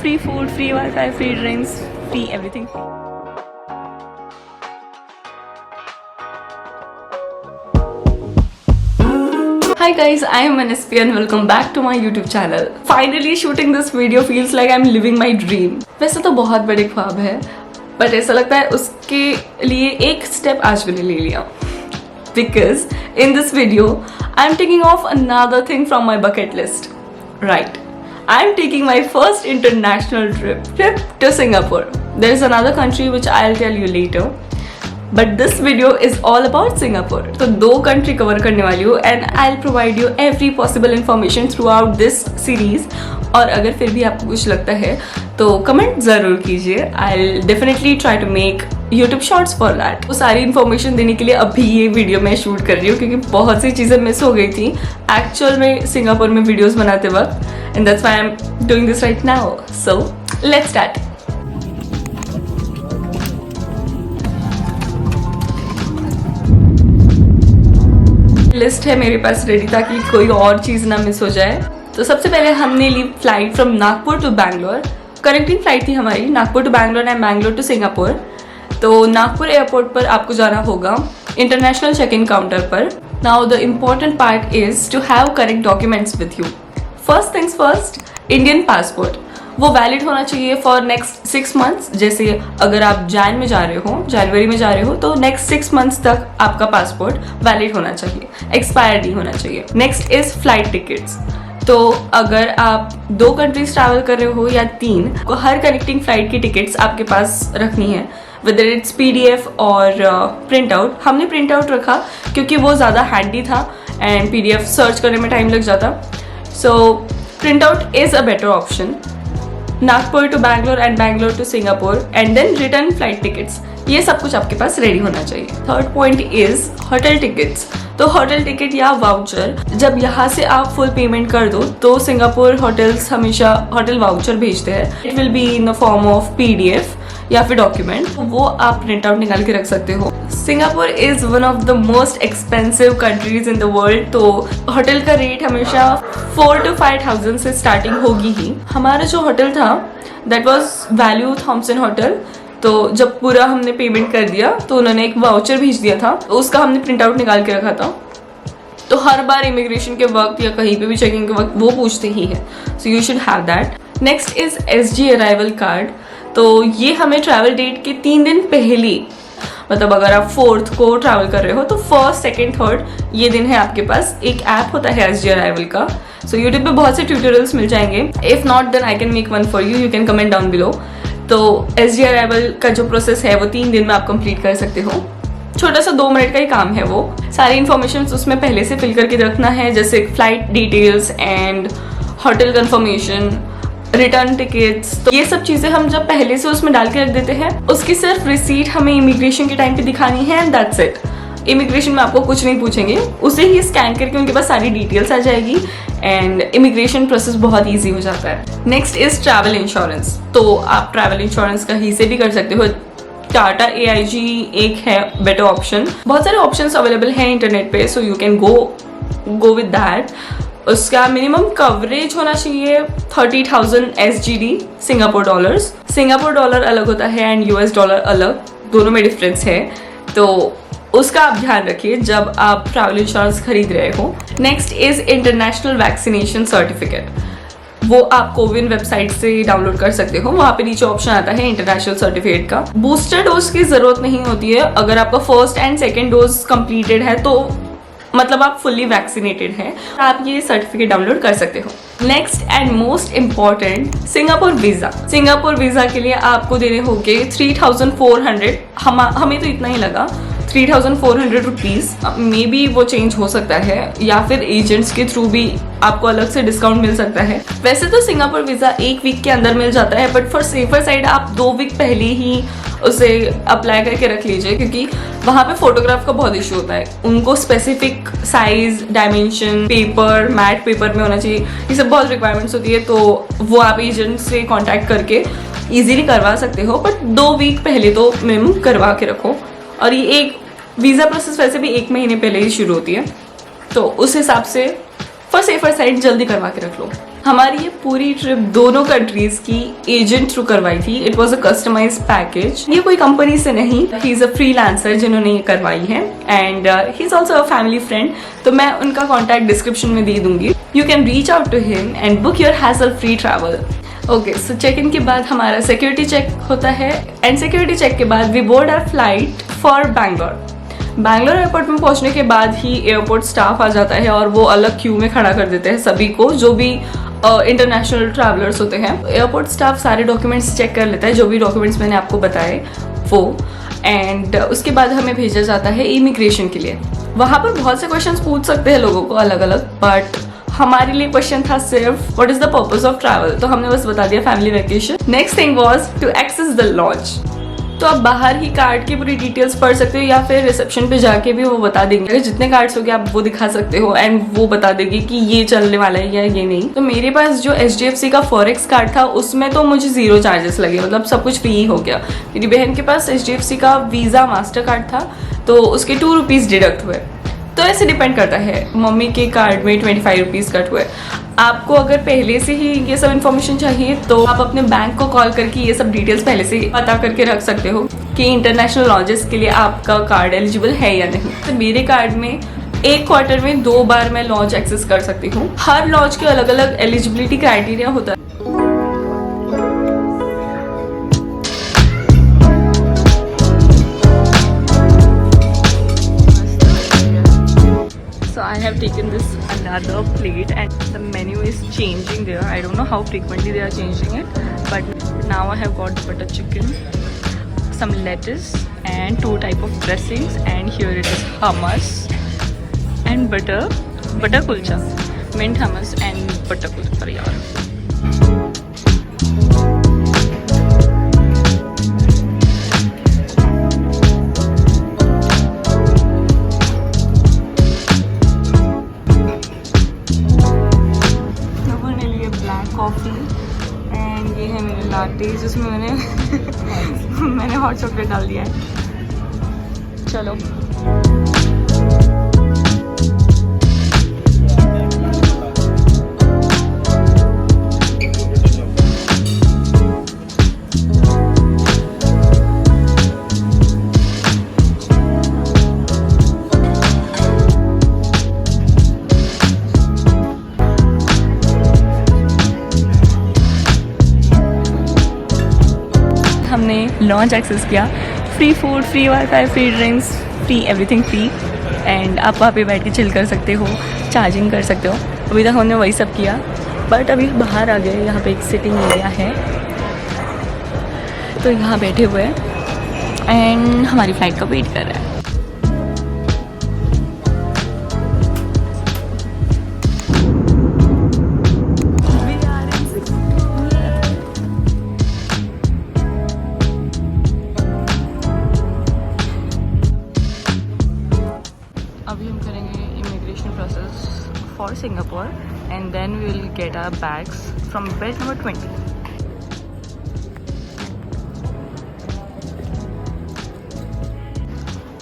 free food, free Wi-Fi, free drinks, free everything. Hi guys, I am NSP and welcome back to my YouTube channel. Finally shooting this video feels like I'm living my dream. वैसे तो बहुत बड़े ख्वाब है, but ऐसा लगता है उसके लिए एक स्टेप आज मैंने ले लिया. Because in this video, I'm taking off another thing from my bucket list. Right. I'm taking my first international trip to Singapore. There is another country which I'll tell you later. But this video is all about Singapore. तो दो country cover करने वाली हूँ and I'll provide you every possible information throughout this series. और अगर फिर भी आपको कुछ लगता है तो कमेंट ज़रूर कीजिए. I'll definitely try to make YouTube shorts for that. वो सारी इन्फॉर्मेशन देने के लिए अभी ये वीडियो मैं शूट कर रही हूँ क्योंकि बहुत सी चीज़ें मिस हो गई थी एक्चुअल में सिंगापुर में वीडियोस बनाते वक्त. And that's why I'm doing this right now. So let's start. List है मेरे पास रेडी ताकि कोई और चीज़ ना मिस हो जाए. तो सबसे पहले हमने ली flight from Nagpur to Bangalore. Connecting flight थी हमारी Nagpur to Bangalore and Bangalore to Singapore. तो नागपुर एयरपोर्ट पर आपको जाना होगा इंटरनेशनल चेक इन काउंटर पर. Now the important part is to have correct documents with you. First things first, Indian passport वो वैलिड होना चाहिए फॉर नेक्स्ट 6 मंथ्स. जैसे अगर आप जनवरी में जा रहे हो तो नेक्स्ट 6 मंथ्स तक आपका पासपोर्ट वैलिड होना चाहिए, एक्सपायर नहीं होना चाहिए. Next is flight tickets. तो अगर आप 2 कंट्रीज ट्रैवल कर रहे हो या 3, तो हर कनेक्टिंग फ्लाइट की टिकट्स आपके पास रखनी है, whether it's PDF और प्रिंट आउट. हमने प्रिंट आउट रखा क्योंकि वो ज़्यादा हैंडी था एंड PDF सर्च करने में टाइम लग जाता. So print out is a better option. Nagpur to Bangalore and Bangalore to Singapore and then return flight tickets, ये सब कुछ आपके पास रेडी होना चाहिए. Third point is hotel tickets. तो होटल टिकट या वाउचर, जब यहाँ से आप फुल पेमेंट कर दो तो सिंगापुर होटल्स हमेशा होटल वाउचर भेजते हैं. It will be in the form of PDF या फिर डॉक्यूमेंट, वो आप प्रिंट आउट निकाल के रख सकते हो. Singapore is one of the most expensive countries in the world. तो होटल का रेट हमेशा 4,000 to 5,000 से स्टार्टिंग होगी ही. हमारा जो होटल था that was Value Thomson hotel. तो जब पूरा हमने पेमेंट कर दिया तो उन्होंने एक वाउचर भेज दिया था, तो उसका हमने प्रिंट आउट निकाल के रखा था. तो हर बार इमिग्रेशन के वक्त या कहीं पे भी चेकिंग के वक्त वो पूछते ही है. So you should have that. Next is SG arrival card. तो ये हमें ट्रैवल डेट के 3 दिन पहले, मतलब अगर आप 4th को ट्रैवल कर रहे हो तो 1st, 2nd, 3rd ये दिन है आपके पास. एक ऐप होता है SG अराइवल का. सो यूट्यूब पे बहुत से ट्यूटोरियल्स मिल जाएंगे. If not then I can make one for you can comment down below. तो SG अराइवल का जो प्रोसेस है वो 3 दिन में आप कंप्लीट कर सकते हो. छोटा सा 2 मिनट का ही काम है. वो सारी इन्फॉर्मेशन उसमें पहले से फिल करके रखना है, जैसे flight details and hotel confirmation, return tickets. तो ये सब चीज़ें हम जब पहले से उसमें डाल के रख देते हैं, उसकी सिर्फ रिसीट हमें इमिग्रेशन के टाइम पे दिखानी है एंड दैट्स इट. इमिग्रेशन में आपको कुछ नहीं पूछेंगे, उसे ही स्कैन करके उनके पास सारी डिटेल्स आ जाएगी एंड इमिग्रेशन प्रोसेस बहुत ईजी हो जाता है. Next is travel insurance. तो आप ट्रैवल इंश्योरेंस कहीं से भी कर सकते हो. टाटा AIG एक है बेटर ऑप्शन. बहुत सारे ऑप्शंस अवेलेबल हैं इंटरनेट पे, so you can go with that. उसका मिनिमम कवरेज होना चाहिए 30,000 SGD Singapore dollars. Singapore dollar अलग होता है एंड US डॉलर अलग, दोनों में डिफरेंस है. तो उसका आप ध्यान रखिए जब आप ट्रैवल इंश्योरेंस खरीद रहे हो. Next is international vaccination certificate. वो आप कोविन वेबसाइट से डाउनलोड कर सकते हो. वहाँ पे नीचे ऑप्शन आता है इंटरनेशनल सर्टिफिकेट का. बूस्टर डोज की जरूरत नहीं होती है. अगर आपका 1st and 2nd dose completed है तो मतलब आप फुल्ली वैक्सीनेटेड हैं, आप ये सर्टिफिकेट डाउनलोड कर सकते हो. Next and most important, Singapore visa. Singapore visa के लिए आपको देने होंगे 3,400. हमें तो इतना ही लगा, 3,400 रुपीज़. मे बी वो चेंज हो सकता है या फिर एजेंट्स के थ्रू भी आपको अलग से डिस्काउंट मिल सकता है. वैसे तो सिंगापुर वीज़ा 1 वीक के अंदर मिल जाता है, बट फॉर सेफर साइड आप 2 वीक पहले ही उसे अप्लाई करके रख लीजिए क्योंकि वहाँ पे फोटोग्राफ का बहुत इशू होता है. उनको specific size, dimension, paper, matte paper में होना चाहिए. ये सब बहुत रिक्वायरमेंट्स होती है. तो वो आप एजेंट से कॉन्टैक्ट करके ईजिली करवा सकते हो, बट 2 वीक पहले तो मिनिमम करवा के रखो. और ये एक वीज़ा प्रोसेस वैसे भी 1 महीने पहले ही शुरू होती है, तो उस हिसाब से फॉर सेफर साइड जल्दी करवा के रख लो. हमारी ये पूरी ट्रिप दोनों कंट्रीज की एजेंट थ्रू करवाई थी. It was a customize package. ये कोई कंपनी से नहीं, ही इज अ फ्रीलांसर जिन्होंने ये करवाई है and he is also a family friend. तो मैं उनका कॉन्टैक्ट डिस्क्रिप्शन में दे दूंगी. You can reach out to him and book your hassle free travel. Okay, so check in के बाद हमारा सिक्योरिटी चेक होता है एंड सिक्योरिटी चेक के बाद we board our flight for Bangalore. Bangalore airport में पहुंचने के बाद ही एयरपोर्ट स्टाफ आ जाता है और वो अलग क्यू में खड़ा कर देते हैं सभी को, जो भी इंटरनेशनल ट्रैवलर्स होते हैं. एयरपोर्ट स्टाफ सारे डॉक्यूमेंट्स चेक कर लेता है, जो भी डॉक्यूमेंट्स मैंने आपको बताए वो. एंड उसके बाद हमें भेजा जाता है इमिग्रेशन के लिए. वहाँ पर बहुत से क्वेश्चंस पूछ सकते हैं लोगों को अलग अलग, बट हमारे लिए क्वेश्चन था सिर्फ what is the purpose of travel. तो हमने बस बता दिया family vacation. Next thing was to access the lounge. तो आप बाहर ही कार्ड की पूरी डिटेल्स पढ़ सकते हो या फिर रिसेप्शन पे जाके भी वो बता देंगे. जितने कार्ड्स हो गए आप वो दिखा सकते हो एंड वो बता देगी कि ये चलने वाला है या ये नहीं. तो मेरे पास जो HDFC का फॉरेक्स कार्ड था उसमें तो मुझे 0 चार्जेस लगे, मतलब सब कुछ फ्री हो गया. मेरी बहन के पास HDFC का वीज़ा मास्टर कार्ड था तो उसके 2 रुपीज़ डिडक्ट हुए. तो ऐसे डिपेंड करता है. मम्मी के कार्ड में 25 रुपीज़ कट हुए. आपको अगर पहले से ही ये सब इन्फॉर्मेशन चाहिए तो आप अपने बैंक को कॉल करके ये सब डिटेल्स पहले से पता करके रख सकते हो कि इंटरनेशनल लॉजेस के लिए आपका कार्ड एलिजिबल है या नहीं. तो मेरे कार्ड में 1 क्वार्टर में 2 बार मैं लॉज एक्सेस कर सकती हूँ. हर लॉज के अलग अलग एलिजिबिलिटी क्राइटेरिया होता है. I have taken this another plate and the menu is changing there. I don't know how frequently they are changing it, but now I have got butter chicken, some lettuce and 2 type of dressings, and here it is hummus and butter kulcha, mint hummus and butter kulcha. yaar coffee and ये है मेरे latte जिसमें मैंने hot chocolate डाल दिया है. चलो हमने लॉन्च एक्सेस किया. Free food, free wifi, free drinks, free everything free. And आप वहाँ पे बैठ के चिल कर सकते हो, चार्जिंग कर सकते हो. अभी तक हमने वही सब किया, बट अभी बाहर आ गए. यहाँ पे एक सिटिंग एरिया है तो यहाँ बैठे हुए हैं एंड हमारी फ़्लाइट का वेट कर रहा है. अभी हम करेंगे immigration process for Singapore and then we will get our bags from belt number 20.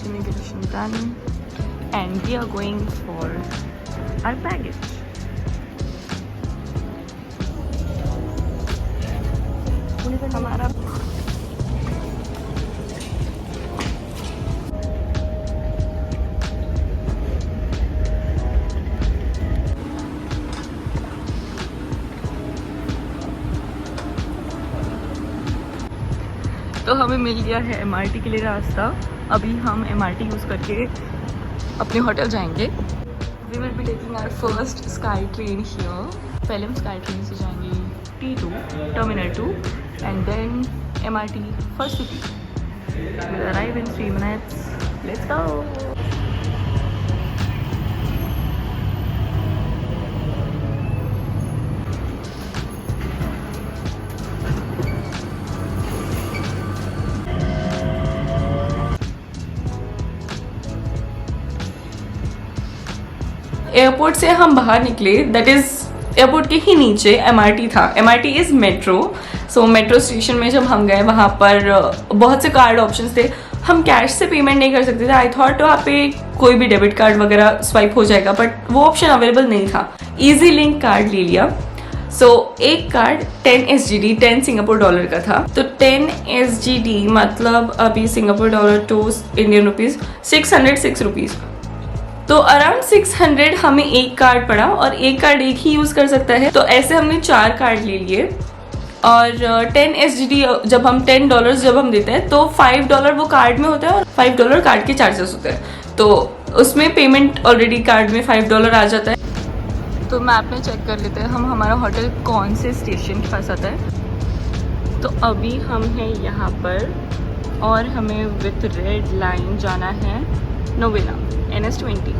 Immigration done and we are going for our baggage. हमारा तो हमें मिल गया है MRT के लिए रास्ता. अभी हम MRT यूज़ करके अपने होटल जाएंगे. We will be taking our first sky train here. पहले हम स्काई ट्रेन से जाएंगे T2 terminal 2 and then MRT first city. We will arrive in 3 minutes. Let's go. Airport से हम बाहर निकले, दैट इज़ एयरपोर्ट के ही नीचे MRT था. MRT is metro. So metro station में जब हम गए वहाँ पर बहुत से कार्ड ऑप्शंस थे. हम कैश से पेमेंट नहीं कर सकते थे. आई थॉट वहाँ पे कोई भी डेबिट कार्ड वगैरह स्वाइप हो जाएगा, बट वो ऑप्शन अवेलेबल नहीं था. ईजी लिंक कार्ड ले लिया. सो एक कार्ड 10 SGD 10 सिंगापुर डॉलर का था। तो 10 SGD मतलब अभी Singapore dollar to Indian rupees 606 rupees. तो अराउंड 600 हमें एक कार्ड पड़ा और एक कार्ड एक ही यूज कर सकता है। तो ऐसे हमने 4 कार्ड ले लिए और 10 SGD जब हम $10 जब हम देते हैं तो $5 वो कार्ड में होता है और $5 कार्ड के चार्जेस होते हैं। तो उसमें पेमेंट ऑलरेडी कार्ड में $5 आ जाता है। तो मैप में चेक कर लेते हैं हम हमारा होटल कौन से स्टेशन के पास आता है। तो अभी हम हैं यहाँ पर और हमें विथ रेड लाइन जाना है नोवेना NS20।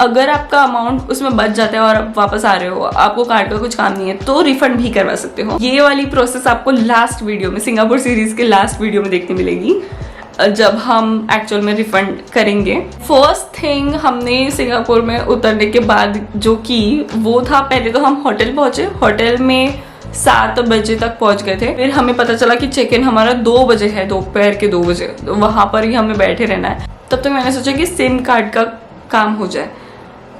अगर आपका अमाउंट उसमें बच जाता है और आप वापस आ रहे हो, आपको कार्ड का कुछ काम नहीं है, तो रिफंड भी करवा सकते हो। ये वाली प्रोसेस आपको लास्ट वीडियो में, सिंगापुर सीरीज के लास्ट वीडियो में देखने मिलेगी जब हम एक्चुअल में रिफंड करेंगे। फर्स्ट थिंग हमने सिंगापुर में उतरने के बाद जो की वो था, पहले तो हम होटल पहुंचे। होटल में 7 बजे तक पहुंच गए थे। फिर हमें पता चला कि चेक इन हमारा 2 बजे है, दोपहर के 2 बजे। तो वहां पर ही हमें बैठे रहना है। तब तक मैंने सोचा कि सिम कार्ड का काम हो जाए।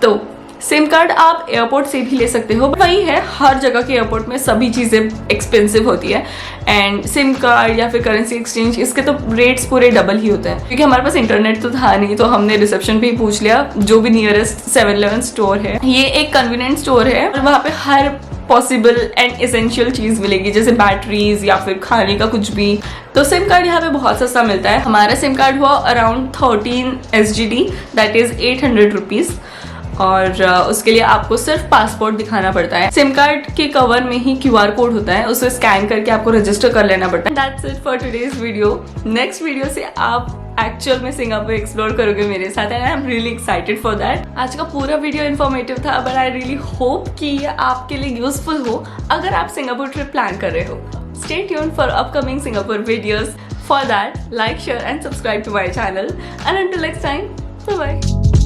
तो सिम कार्ड आप एयरपोर्ट से भी ले सकते हो। वही है, हर जगह के एयरपोर्ट में सभी चीज़ें एक्सपेंसिव होती है एंड सिम कार्ड या फिर करेंसी एक्सचेंज इसके तो रेट्स पूरे डबल ही होते हैं। क्योंकि हमारे पास इंटरनेट तो था नहीं, तो हमने रिसेप्शन पे ही पूछ लिया, जो भी नियरेस्ट 7-Eleven स्टोर है। ये एक कन्वीनियंट स्टोर है और वहाँ पे हर पॉसिबल एंड एसेंशियल चीज मिलेगी, जैसे बैटरीज या फिर खाने का कुछ भी। तो सिम कार्ड यहाँ पे बहुत सस्ता मिलता है। हमारा सिम कार्ड हुआ around 13 SGD, that is 800 rupees. और उसके लिए आपको सिर्फ पासपोर्ट दिखाना पड़ता है। सिम कार्ड के कवर में ही QR कोड होता है, उसे स्कैन करके आपको रजिस्टर कर लेना पड़ता है। That's it for today's video. Next video से आप एक्चुअल में सिंगापुर एक्सप्लोर करोगे मेरे साथ and I am really excited for that. आज का पूरा वीडियो इन्फॉर्मेटिव था, बट आई रियली होप कि ये आपके लिए यूजफुल हो अगर आप सिंगापुर ट्रिप प्लान कर रहे हो। Stay tuned for upcoming Singapore videos. For that, like, share and subscribe to my channel and until next time, bye bye.